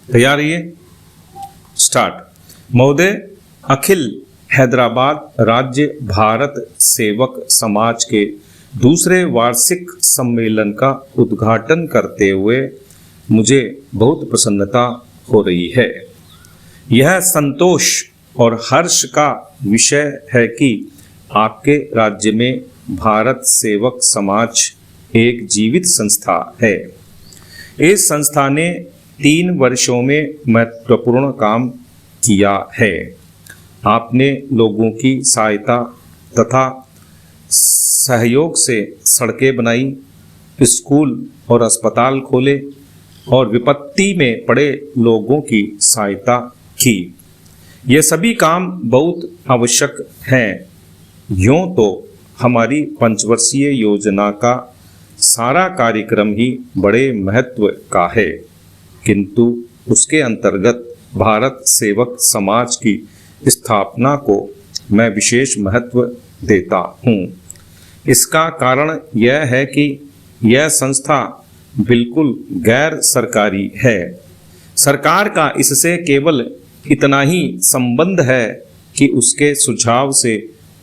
तैयार है? स्टार्ट। महोदय, अखिल हैदराबाद राज्य भारत सेवक समाज के दूसरे वार्षिक सम्मेलन का उद्घाटन करते हुए मुझे बहुत प्रसन्नता हो रही है। यह संतोष और हर्ष का विषय है कि आपके राज्य में भारत सेवक समाज एक जीवित संस्था है। इस संस्था ने 3 वर्षों में महत्वपूर्ण काम किया है। आपने लोगों की सहायता तथा सहयोग से सड़कें बनाई, स्कूल और अस्पताल खोले और विपत्ति में पड़े लोगों की सहायता की। ये सभी काम बहुत आवश्यक हैं। यूँ तो हमारी 5 वर्षीय योजना का सारा कार्यक्रम ही बड़े महत्व का है, किंतु उसके अंतर्गत भारत सेवक समाज की स्थापना को मैं विशेष महत्व देता हूँ। इसका कारण यह है कि यह संस्था बिल्कुल गैर सरकारी है। सरकार का इससे केवल इतना ही संबंध है कि उसके सुझाव से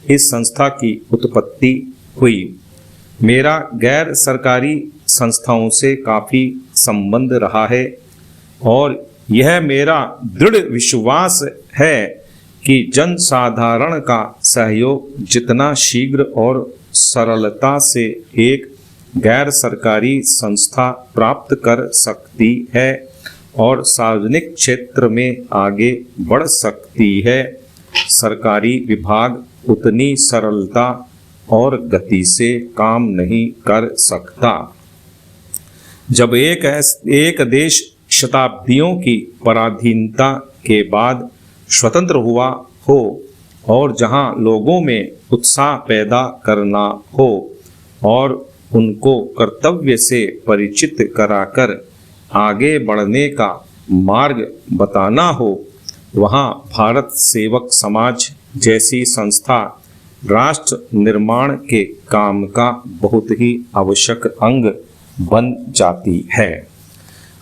इस संस्था की उत्पत्ति हुई। मेरा गैर सरकारी संस्थाओं से काफ़ी संबंध रहा है और यह मेरा दृढ़ विश्वास है कि जनसाधारण का सहयोग जितना शीघ्र और सरलता से एक गैर सरकारी संस्था प्राप्त कर सकती है और सार्वजनिक क्षेत्र में आगे बढ़ सकती है, सरकारी विभाग उतनी सरलता और गति से काम नहीं कर सकता। जब एक देश शताब्दियों की पराधीनता के बाद स्वतंत्र हुआ हो और जहां लोगों में उत्साह पैदा करना हो और उनको कर्तव्य से परिचित कराकर आगे बढ़ने का मार्ग बताना हो, वहां भारत सेवक समाज जैसी संस्था राष्ट्र निर्माण के काम का बहुत ही आवश्यक अंग बन जाती है।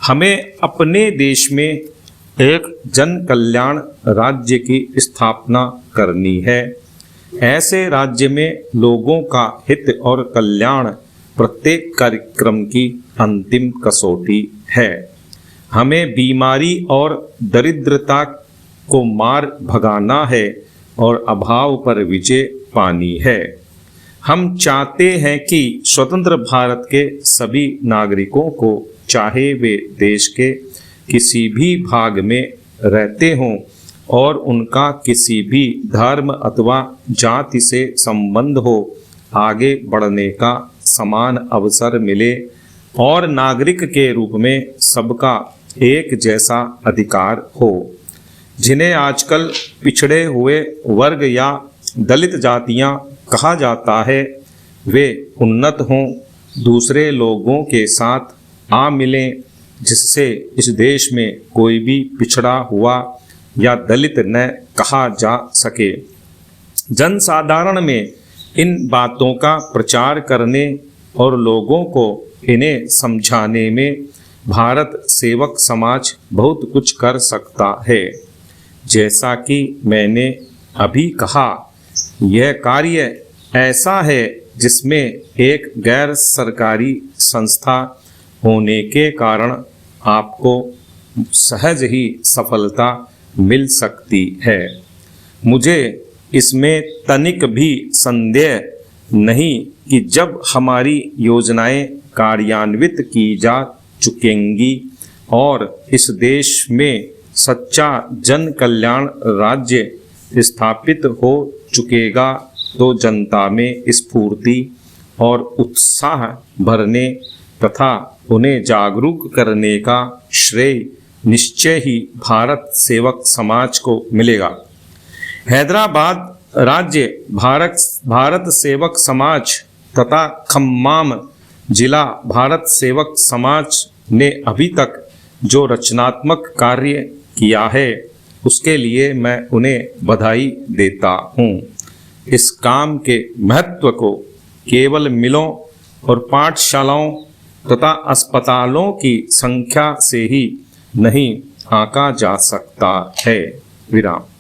हमें अपने देश में एक जन कल्याण राज्य की स्थापना करनी है। ऐसे राज्य में लोगों का हित और कल्याण प्रत्येक कार्यक्रम की अंतिम कसौटी है। हमें बीमारी और दरिद्रता को मार भगाना है और अभाव पर विजय पानी है। हम चाहते हैं कि स्वतंत्र भारत के सभी नागरिकों को, चाहे वे देश के किसी भी भाग में रहते हों और उनका किसी भी धर्म अथवा जाति से संबंध हो, आगे बढ़ने का समान अवसर मिले और नागरिक के रूप में सबका एक जैसा अधिकार हो। जिन्हें आजकल पिछड़े हुए वर्ग या दलित जातियां कहा जाता है, वे उन्नत हों, दूसरे लोगों के साथ आ मिलें, जिससे इस देश में कोई भी पिछड़ा हुआ या दलित न कहा जा सके। जनसाधारण में इन बातों का प्रचार करने और लोगों को इन्हें समझाने में भारत सेवक समाज बहुत कुछ कर सकता है। जैसा कि मैंने अभी कहा, यह कार्य ऐसा है जिसमें एक गैर सरकारी संस्था होने के कारण आपको सहज ही सफलता मिल सकती है। मुझे इसमें तनिक भी संदेह नहीं कि जब हमारी योजनाएं कार्यान्वित की जा चुकेंगी और इस देश में सच्चा जन कल्याण राज्य स्थापित हो चुकेगा, तो जनता में स्फूर्ति और उत्साह भरने तथा उन्हें जागरूक करने का श्रेय निश्चय ही भारत सेवक समाज को मिलेगा। हैदराबाद राज्य भारत सेवक समाज तथा खम्माम जिला भारत सेवक समाज ने अभी तक जो रचनात्मक कार्य किया है, उसके लिए मैं उन्हें बधाई देता हूँ। इस काम के महत्व को केवल मिलों और पाठशालाओं तथा अस्पतालों की संख्या से ही नहीं, आंका जा सकता है। विराम।